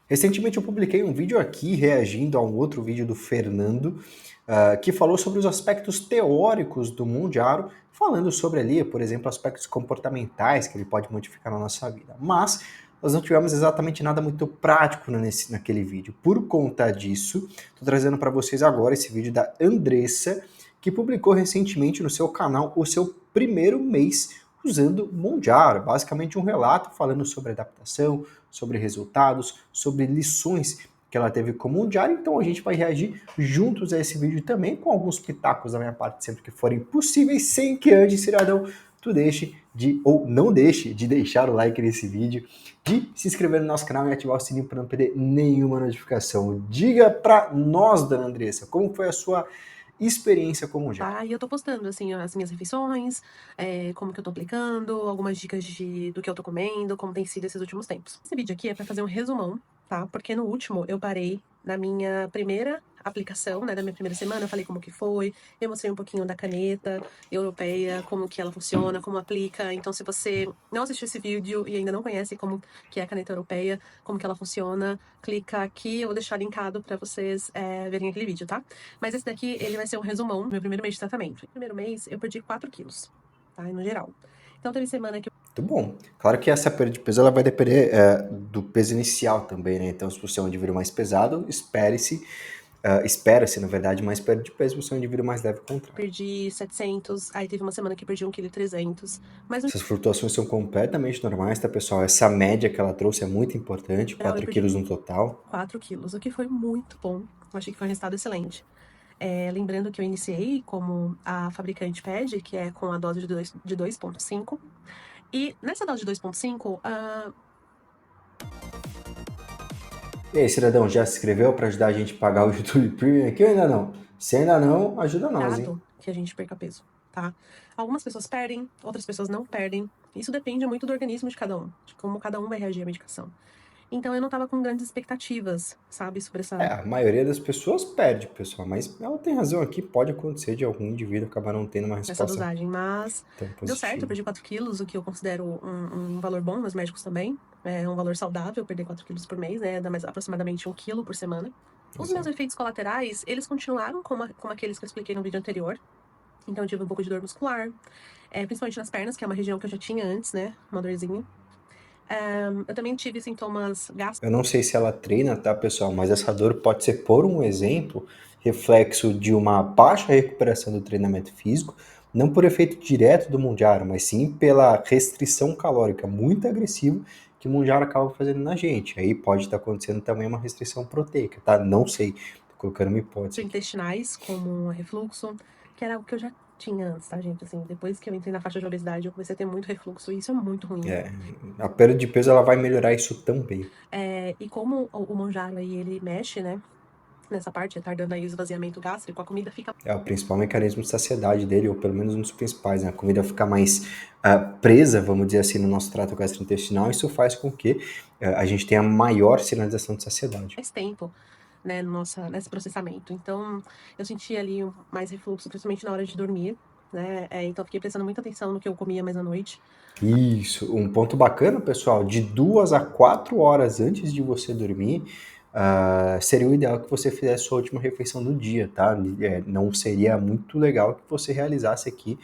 Recentemente eu publiquei um vídeo aqui reagindo a um outro vídeo do Fernando, que falou sobre os aspectos teóricos do Mondiaro, falando sobre ali, por exemplo, aspectos comportamentais que ele pode modificar na nossa vida. Mas nós não tivemos exatamente nada muito prático naquele vídeo. Por conta disso, estou trazendo para vocês agora esse vídeo da Andressa, que publicou recentemente no seu canal o seu primeiro mês usando Mondiaro, basicamente um relato falando sobre adaptação, sobre resultados, sobre lições que ela teve com o Mondiaro. Então a gente vai reagir juntos a esse vídeo também, com alguns pitacos da minha parte sempre que forem possíveis, sem que antes, cidadão, tu deixe de, ou não deixe de deixar o like nesse vídeo, de se inscrever no nosso canal e ativar o sininho para não perder nenhuma notificação. Diga para nós, dona Andressa, como foi a sua experiência com o Mondiaro? Tá? E eu tô postando, assim, as minhas refeições, como que eu tô aplicando, algumas dicas do que eu tô comendo, como tem sido esses últimos tempos. Esse vídeo aqui é pra fazer um resumão, tá? Porque no último eu parei na minha primeira aplicação, né, da minha primeira semana, eu falei como que foi, eu mostrei um pouquinho da caneta europeia, como que ela funciona, como aplica. Então, se você não assistiu esse vídeo e ainda não conhece como que é a caneta europeia, como que ela funciona, clica aqui, eu vou deixar linkado pra vocês verem aquele vídeo, tá? Mas esse daqui, ele vai ser um resumão do meu primeiro mês de tratamento. No primeiro mês, eu perdi 4 quilos, tá? No geral. Então, teve semana que eu Muito bom. Claro que essa perda de peso ela vai depender do peso inicial também, né? Então, se você é um indivíduo mais pesado, espera-se, na verdade, mais perda de peso. Se você é um indivíduo mais leve, ao contrário. perdi 700, aí teve uma semana que eu perdi 1,3 kg. Mas no Essas flutuações são completamente normais, tá, pessoal? Essa média que ela trouxe é muito importante, geral, eu 4 perdi quilos no total. 4 quilos, o que foi muito bom. Eu achei que foi um resultado excelente. Lembrando que eu iniciei como a fabricante pede, que é com a dose de 2,5. E nessa dose de 2,5, E aí, cidadão, já se inscreveu para ajudar a gente a pagar o YouTube Premium aqui ou ainda não? Se ainda não, ajuda nós, hein? que a gente perca peso, tá? Algumas pessoas perdem, outras pessoas não perdem. Isso depende muito do organismo de cada um, de como cada um vai reagir à medicação. Então eu não tava com grandes expectativas, sabe, sobre A maioria das pessoas perde, pessoal, mas ela tem razão aqui, pode acontecer de algum indivíduo acabar não tendo uma essa resposta dosagem. Mas tão deu certo, eu positiva. perdi 4 quilos, o que eu considero um valor bom, meus médicos também. É um valor saudável, perder 4 quilos por mês, né? Dá mais aproximadamente 1 quilo por semana. Os meus Exato. efeitos colaterais, eles continuaram como aqueles que eu expliquei no vídeo anterior. Então eu tive um pouco de dor muscular, principalmente nas pernas, que é uma região que eu já tinha antes, né? Uma dorzinha. Eu também tive sintomas Eu não sei se ela treina, tá, pessoal, mas essa dor pode ser, por um exemplo, reflexo de uma baixa recuperação do treinamento físico, não por efeito direto do Mounjaro, mas sim pela restrição calórica muito agressiva que o Mounjaro acaba fazendo na gente. Aí pode estar acontecendo também uma restrição proteica, tá? Não sei, tô colocando uma hipótese aqui. intestinais, como refluxo, que era algo que eu já tinha antes, tá, gente? Assim, depois que eu entrei na faixa de obesidade, eu comecei a ter muito refluxo, e isso é muito ruim. É, a perda de peso ela vai melhorar isso também. E como o Monjaro aí, ele mexe, né, nessa parte, retardando aí o esvaziamento gástrico, a comida fica É o principal mecanismo de saciedade dele, ou pelo menos um dos principais, né? A comida fica mais presa, vamos dizer assim, no nosso trato gastrointestinal. Isso faz com que a gente tenha maior sinalização de saciedade. mais tempo, né, nesse processamento. Então, eu senti ali mais refluxo, principalmente na hora de dormir, né? Então, eu fiquei prestando muita atenção no que eu comia mais à noite. Isso, um ponto bacana, pessoal, de 2 a 4 horas antes de você dormir, seria o ideal que você fizesse sua última refeição do dia, tá? Não seria muito legal que você realizasse aqui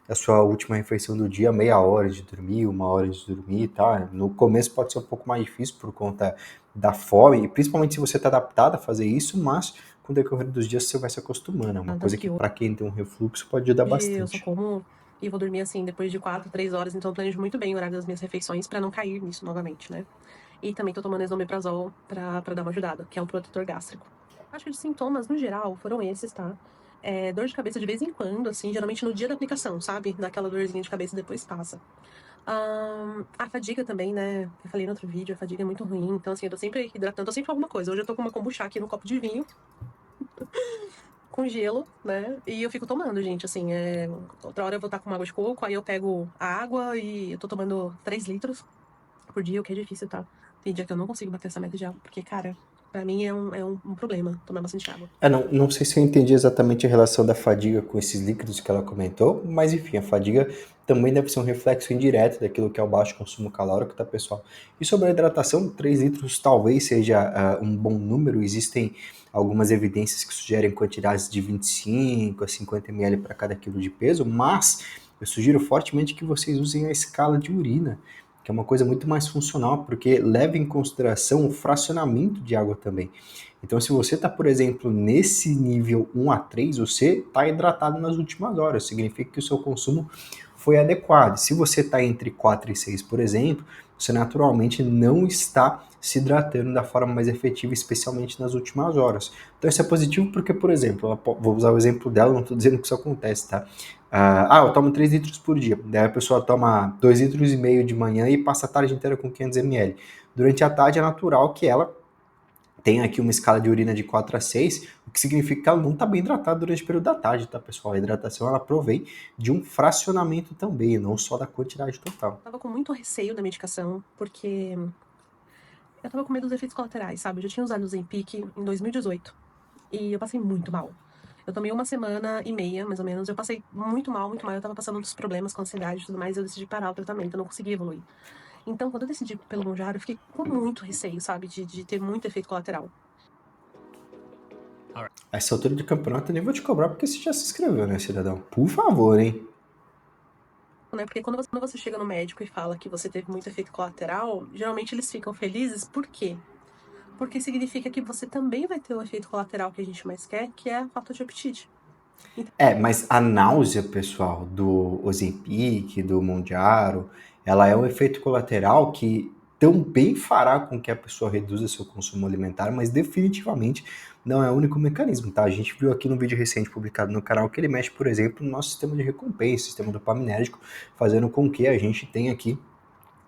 a sua última refeição do dia, meia hora de dormir, 1 hora de dormir, tá? No começo pode ser um pouco mais difícil por conta da fome, e principalmente se você está adaptado a fazer isso, mas com o decorrer dos dias você vai se acostumando. É uma Tanto coisa que que para quem tem um refluxo pode ajudar hoje eu só bastante. como e vou dormir assim depois de 4, 3 horas, então eu planejo muito bem o horário das minhas refeições pra não cair nisso novamente, né? E também tô tomando esomeprazol pra dar uma ajudada, que é um protetor gástrico. Acho que os sintomas, no geral, foram esses, tá? Dor de cabeça de vez em quando, assim, geralmente no dia da aplicação, sabe? Dá aquela dorzinha de cabeça e depois passa. A fadiga também, né? Eu falei no outro vídeo, a fadiga é muito ruim. Então, assim, eu tô sempre hidratando, tô sempre com alguma coisa. Hoje eu tô com uma kombucha aqui no copo de vinho, com gelo, né? E eu fico tomando, gente, assim, outra hora eu vou estar com uma água de coco, aí eu pego a água e eu tô tomando 3 litros por dia, o que é difícil, tá? Tem dia que eu não consigo bater essa meta de água, porque, cara, Pra mim é um problema tomar bastante água. Não sei se eu entendi exatamente a relação da fadiga com esses líquidos que ela comentou, mas enfim, a fadiga também deve ser um reflexo indireto daquilo que é o baixo consumo calórico, tá, pessoal? E sobre a hidratação, 3 litros talvez seja um bom número. Existem algumas evidências que sugerem quantidades de 25 a 50 ml para cada quilo de peso, mas eu sugiro fortemente que vocês usem a escala de urina, que é uma coisa muito mais funcional, porque leva em consideração o fracionamento de água também. Então, se você está, por exemplo, nesse nível 1 a 3, você está hidratado nas últimas horas, significa que o seu consumo foi adequado. Se você está entre 4 e 6, por exemplo, você naturalmente não está se hidratando da forma mais efetiva, especialmente nas últimas horas. Então, isso é positivo porque, por exemplo, vou usar o exemplo dela, não estou dizendo que isso acontece, tá? Eu tomo 3 litros por dia. Daí a pessoa toma 2,5 litros de manhã e passa a tarde inteira com 500 ml. Durante a tarde é natural que ela tem aqui uma escala de urina de 4 a 6, o que significa que ela não está bem hidratada durante o período da tarde, tá, pessoal? A hidratação ela provém de um fracionamento também, não só da quantidade total. Eu tava com muito receio da medicação, porque eu tava com medo dos efeitos colaterais, sabe? Eu já tinha usado o Ozempic em 2018 e eu passei muito mal. Eu tomei 1 semana e meia, mais ou menos. Eu passei muito mal, muito mal. Eu tava passando dos problemas com ansiedade e tudo mais. Eu decidi parar o tratamento, eu não consegui evoluir. Então, quando eu decidi pelo Mounjaro, eu fiquei com muito receio, sabe? De ter muito efeito colateral. A essa altura de campeonato eu nem vou te cobrar porque você já se inscreveu, né, cidadão? Por favor, hein? Né? Porque quando você chega no médico e fala que você teve muito efeito colateral, geralmente eles ficam felizes. Por quê? Porque significa que você também vai ter o efeito colateral que a gente mais quer, que é a falta de apetite. Mas a náusea, pessoal, do Ozempic, do Monjaro, ela é um efeito colateral que também fará com que a pessoa reduza seu consumo alimentar, mas definitivamente não é o único mecanismo, tá? A gente viu aqui no vídeo recente publicado no canal que ele mexe, por exemplo, no nosso sistema de recompensa, sistema dopaminérgico, fazendo com que a gente tenha aqui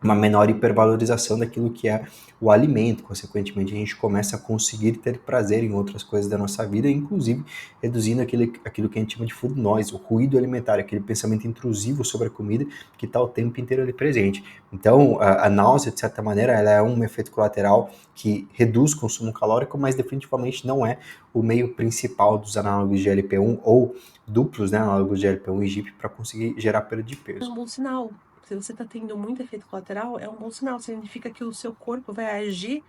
uma menor hipervalorização daquilo que é o alimento. Consequentemente, a gente começa a conseguir ter prazer em outras coisas da nossa vida, inclusive reduzindo aquilo que a gente chama de food noise, o ruído alimentar, aquele pensamento intrusivo sobre a comida que está o tempo inteiro ali presente. Então, a náusea, de certa maneira, ela é um efeito colateral que reduz o consumo calórico, mas definitivamente não é o meio principal dos análogos de GLP-1 ou duplos, né, análogos de GLP-1 e GIP, para conseguir gerar perda de É um peso. bom sinal. Se você está tendo muito efeito colateral, é um bom sinal. Significa que o seu corpo vai reagir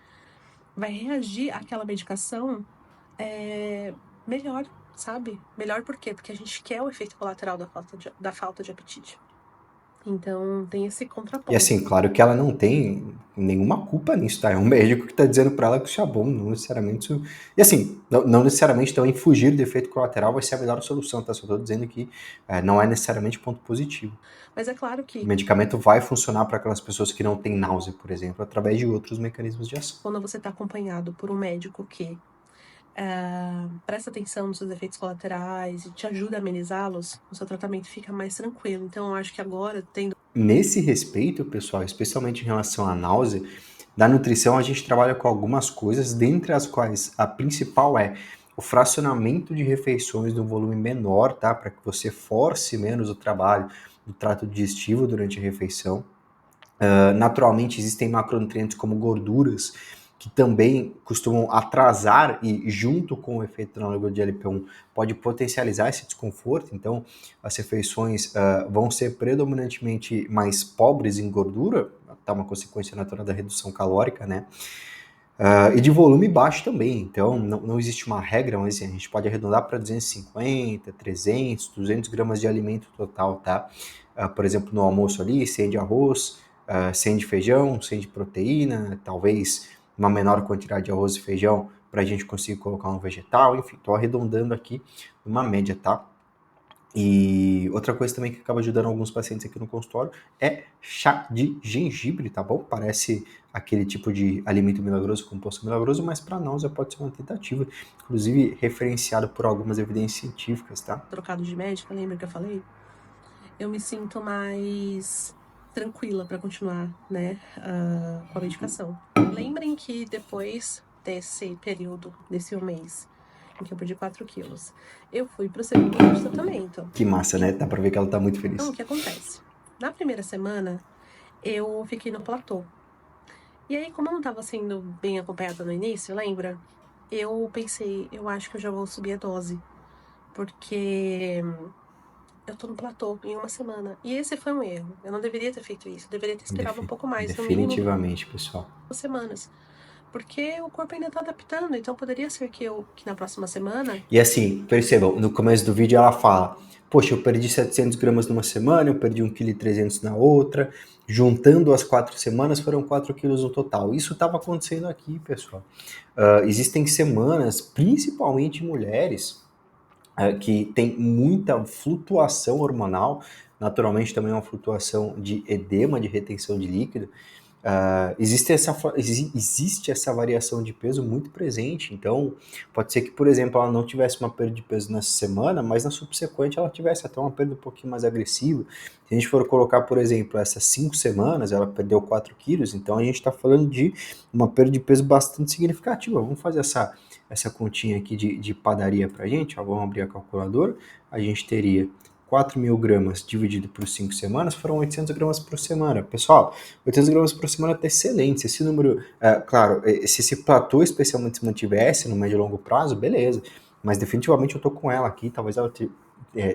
àquela medicação melhor, sabe? Melhor por quê? Porque a gente quer o efeito colateral da falta de apetite. Então, tem esse E contraponto. assim, claro que ela não tem nenhuma culpa nisso, tá? É um médico que tá dizendo para ela que isso é bom, não necessariamente isso... E assim, não necessariamente também fugir do efeito colateral vai ser a melhor solução, tá? Só tô dizendo que não é necessariamente ponto positivo. Mas é claro O que medicamento vai funcionar para aquelas pessoas que não têm náusea, por exemplo, através de outros mecanismos de ação. quando você está acompanhado por um médico que presta atenção nos seus efeitos colaterais e te ajuda a amenizá-los, o seu tratamento fica mais tranquilo. Então, eu acho que agora, tendo Nesse respeito, pessoal, especialmente em relação à náusea, da nutrição a gente trabalha com algumas coisas, dentre as quais a principal é o fracionamento de refeições de um volume menor, tá? Para que você force menos o trabalho do trato digestivo durante a refeição. Naturalmente, existem macronutrientes como gorduras, que também costumam atrasar e, junto com o efeito análogo de LP1, pode potencializar esse desconforto. Então, as refeições vão ser predominantemente mais pobres em gordura, tá, uma consequência natural da redução calórica, né? E de volume baixo também. Então, não existe uma regra, mas assim, a gente pode arredondar para 250, 300, 200 gramas de alimento total, tá? Por exemplo, no almoço ali, 100 de arroz, 100 de feijão, 100 de proteína, talvez uma menor quantidade de arroz e feijão para a gente conseguir colocar um vegetal, enfim, estou arredondando aqui uma média, tá? E outra coisa também que acaba ajudando alguns pacientes aqui no consultório é chá de gengibre, tá bom? Parece aquele tipo de alimento milagroso, composto milagroso, mas para náusea pode ser uma tentativa, inclusive referenciado por algumas evidências científicas, tá? trocado de médica, lembra que eu falei? Eu me sinto mais tranquila para continuar, né, com a medicação. Lembrem que depois desse período, desse 1 mês, em que eu perdi 4 quilos, eu fui pro segundo mês de tratamento. Que massa, né? Dá pra ver que ela tá muito Então, o feliz. que acontece? Na primeira semana, eu fiquei no platô. E aí, como eu não tava sendo bem acompanhada no início, lembra? Eu pensei, eu acho que eu já vou subir a dose. Porque eu tô no platô em uma semana. E esse foi um erro. Eu não deveria ter feito isso. Eu deveria ter esperado um pouco mais, no mínimo Definitivamente, pessoal. 2 semanas. Porque o corpo ainda tá adaptando. Então poderia ser que na próxima semana. E assim, percebam, no começo do vídeo ela fala, poxa, eu perdi 700 gramas numa semana, eu perdi 1,3 kg na outra, juntando as 4 semanas foram 4 quilos no total. Isso estava acontecendo aqui, pessoal. Existem semanas, principalmente mulheres, que tem muita flutuação hormonal, naturalmente também uma flutuação de edema, de retenção de líquido. Existe essa variação de peso muito presente, então pode ser que, por exemplo, ela não tivesse uma perda de peso nessa semana, mas na subsequente ela tivesse até uma perda um pouquinho mais agressiva. Se a gente for colocar, por exemplo, essas 5 semanas, ela perdeu 4 quilos, então a gente está falando de uma perda de peso bastante significativa. Vamos fazer essa continha aqui de padaria pra gente, ó, vamos abrir a calculadora, a gente teria 4.000 gramas dividido por 5 semanas, foram 800 gramas por semana. Pessoal, 800 gramas por semana está excelente. Se esse número, claro, se esse platô especialmente se mantivesse no médio e longo prazo, beleza. Mas definitivamente eu tô com ela aqui, talvez ela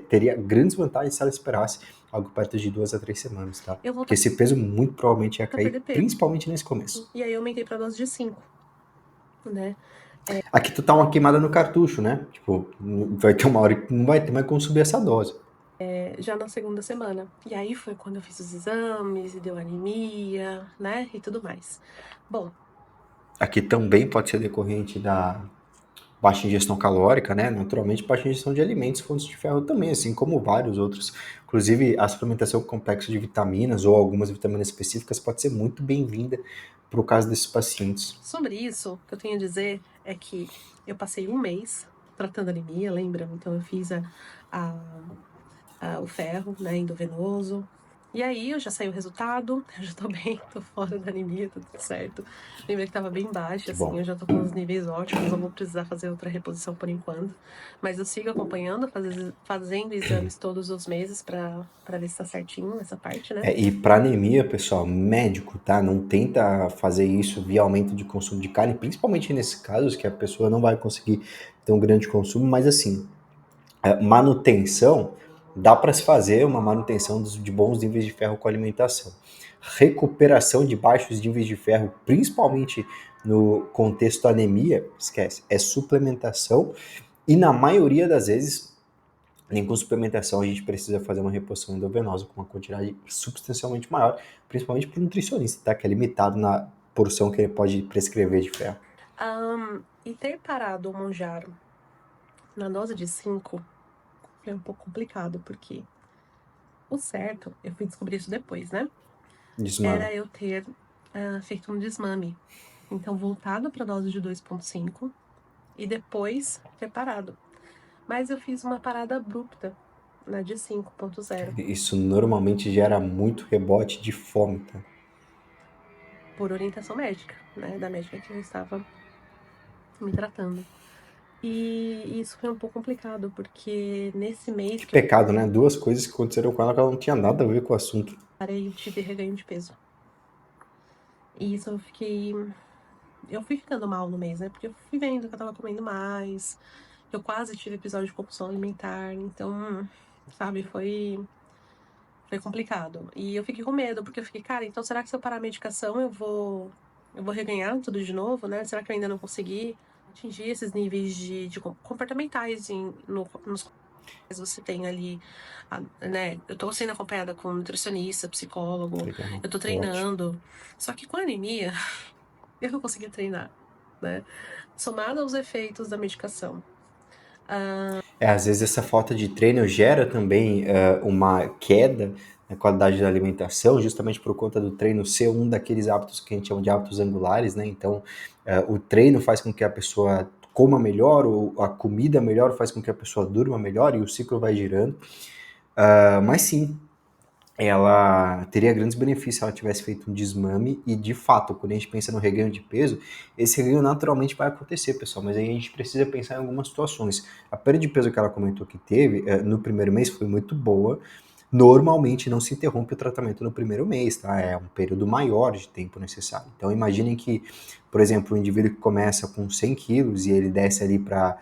teria grandes vantagens se ela esperasse algo perto de 2 a 3 semanas, tá? Eu Porque voltar esse peso muito provavelmente ia a cair, perder peso. principalmente nesse começo. E aí eu aumentei pra dose de 5, né? Aqui tu tá uma queimada no cartucho, né? Tipo, vai ter uma hora que não vai ter mais como subir essa dose. Já na segunda semana. E aí foi quando eu fiz os exames e deu anemia, né? E tudo mais. Bom, Aqui também pode ser decorrente da baixa ingestão calórica, né? Naturalmente, baixa ingestão de alimentos, fontes de ferro também, assim como vários outros. Inclusive, a suplementação complexa de vitaminas ou algumas vitaminas específicas pode ser muito bem-vinda para o caso desses pacientes. sobre isso, o que eu tenho a dizer é que eu passei um mês tratando anemia, lembra? Então eu fiz a, o ferro, né, endovenoso. E aí eu já saiu o resultado, eu já tô bem, tô fora da anemia, tá tudo certo. Lembra que tava bem baixo, Que assim, bom. eu já tô com os níveis ótimos, não vou precisar fazer outra reposição por enquanto. Mas eu sigo acompanhando, fazendo exames todos os meses pra ver se tá certinho essa parte, né? E para anemia, pessoal, médico, tá? Não tenta fazer isso via aumento de consumo de carne, principalmente nesses casos que a pessoa não vai conseguir ter um grande consumo, mas assim, manutenção, dá para se fazer uma manutenção de bons níveis de ferro com alimentação. Recuperação de baixos níveis de ferro, principalmente no contexto anemia, esquece, é suplementação e na maioria das vezes, nem com suplementação a gente precisa fazer uma reposição endovenosa com uma quantidade substancialmente maior, principalmente para o nutricionista, tá? Que é limitado na porção que ele pode prescrever de ferro. E ter parado o Monjaro na dose de 5 foi um pouco complicado, porque o certo, eu fui descobrir isso depois, né? Desmame. Era eu ter feito um desmame. Então, voltado para a dose de 2,5 e depois ter parado. Mas eu fiz uma parada abrupta na de 5,0 Isso normalmente gera muito rebote de fome, tá? por orientação médica, né? Da médica que eu estava me tratando. E isso foi um pouco complicado, porque nesse mês Que que eu pecado, né? Duas coisas que aconteceram com ela que ela não tinha nada a ver com o assunto. parei, eu tive reganho de peso. E isso eu fiquei. Eu fui ficando mal no mês, né? Porque eu fui vendo que eu tava comendo mais. Eu quase tive episódio de compulsão alimentar. Então, sabe, foi complicado. E eu fiquei com medo, porque eu fiquei, cara, então será que se eu parar a medicação eu vou reganhar tudo de novo, né? Será que eu ainda não consegui atingir esses níveis de comportamentais nos quais você tem ali, né? Eu tô sendo acompanhada com nutricionista, psicólogo, Legal, eu tô ótimo. treinando. Só que com a anemia, eu não conseguia treinar, né? Somado aos efeitos da medicação. Às vezes essa falta de treino gera também uma queda na qualidade da alimentação, justamente por conta do treino ser um daqueles hábitos que a gente chama de hábitos angulares, né? Então, o treino faz com que a pessoa coma melhor, ou a comida melhor faz com que a pessoa durma melhor e o ciclo vai girando. Mas sim, ela teria grandes benefícios se ela tivesse feito um desmame e, de fato, quando a gente pensa no reganho de peso, esse reganho naturalmente vai acontecer, pessoal, mas aí a gente precisa pensar em algumas situações. A perda de peso que ela comentou que teve no primeiro mês foi muito boa, normalmente não se interrompe o tratamento no primeiro mês, tá? É um período maior de tempo necessário. Então imaginem que, por exemplo, um indivíduo que começa com 100 quilos e ele desce ali para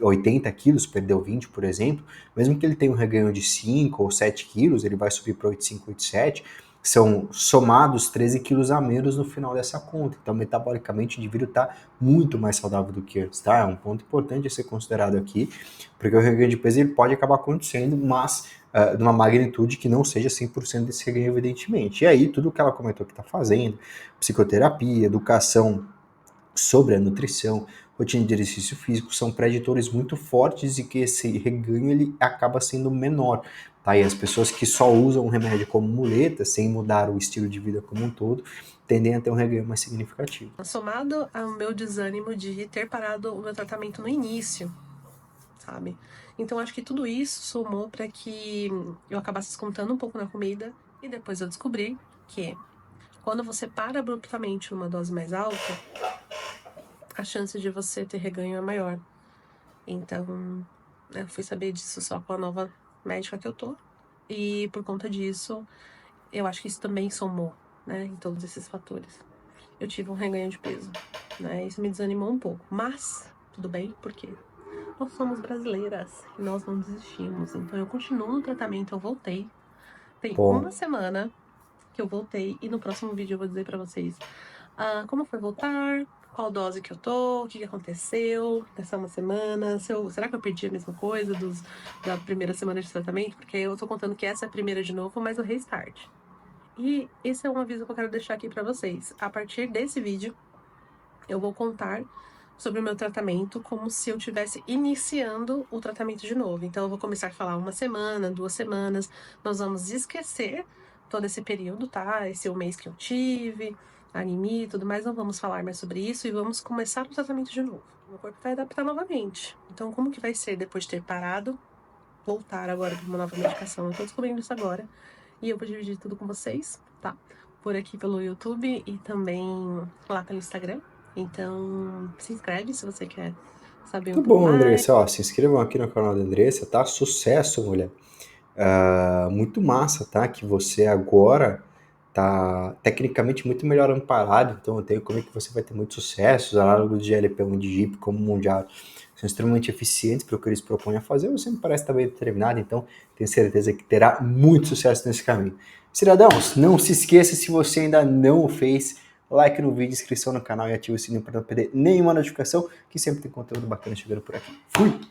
80 quilos, perdeu 20, por exemplo, mesmo que ele tenha um reganho de 5 ou 7 quilos, ele vai subir para 8,5, 8,7, são somados 13 quilos a menos no final dessa conta. Então, metabolicamente, o indivíduo está muito mais saudável do que antes, tá? É um ponto importante a ser considerado aqui, porque o reganho de peso ele pode acabar acontecendo, mas de uma magnitude que não seja 100% desse reganho, evidentemente. E aí, tudo que ela comentou que está fazendo, psicoterapia, educação sobre a nutrição, rotina de exercício físico, são preditores muito fortes e que esse reganho ele acaba sendo menor. Tá? E as pessoas que só usam o remédio como muleta, sem mudar o estilo de vida como um todo, tendem a ter um reganho mais significativo. Somado ao meu desânimo de ter parado o meu tratamento no início, sabe? Então acho que tudo isso somou para que eu acabasse descontando um pouco na comida e depois eu descobri que quando você para abruptamente numa dose mais alta, a chance de você ter reganho é maior. Então, eu fui saber disso só com a nova médica que eu tô. E por conta disso, eu acho que isso também somou, né, em todos esses fatores. Eu tive um reganho de peso, né? Isso me desanimou um pouco. Mas, tudo bem, porque nós somos brasileiras e nós não desistimos. Então, eu continuo no tratamento, eu voltei. Tem uma semana que eu voltei e no próximo vídeo eu vou dizer pra vocês como foi voltar, qual dose que eu tô, o que aconteceu nessa uma semana, será que eu perdi a mesma coisa da primeira semana de tratamento? Porque eu tô contando que essa é a primeira de novo, mas o restart. E esse é um aviso que eu quero deixar aqui pra vocês. A partir desse vídeo, eu vou contar sobre o meu tratamento como se eu estivesse iniciando o tratamento de novo. Então, eu vou começar a falar uma semana, 2 semanas. Nós vamos esquecer todo esse período, tá? Esse é o mês que eu tive, anemia e tudo mais. Não vamos falar mais sobre isso e vamos começar o tratamento de novo. Meu corpo vai adaptar novamente. Então, como que vai ser depois de ter parado, voltar agora para uma nova medicação? Eu tô descobrindo isso agora. E eu vou dividir tudo com vocês, tá? Por aqui pelo YouTube e também lá pelo Instagram. Então, se inscreve se você quer saber Tá um pouco bom, mais. Andressa. Ó, se inscrevam aqui no canal da Andressa, tá? Sucesso, mulher. Muito massa, tá? Que você agora tá tecnicamente muito melhor amparado, então eu tenho como é que você vai ter muito sucesso. Os análogos de GLP-1 de GIP como Mundial são extremamente eficientes para o que eles propõem a fazer. Você me parece estar bem determinado, então tenho certeza que terá muito sucesso nesse caminho. Cidadãos, não se esqueça, se você ainda não o fez, like no vídeo, inscrição no canal e ative o sininho para não perder nenhuma notificação, que sempre tem conteúdo bacana chegando por aqui. Fui!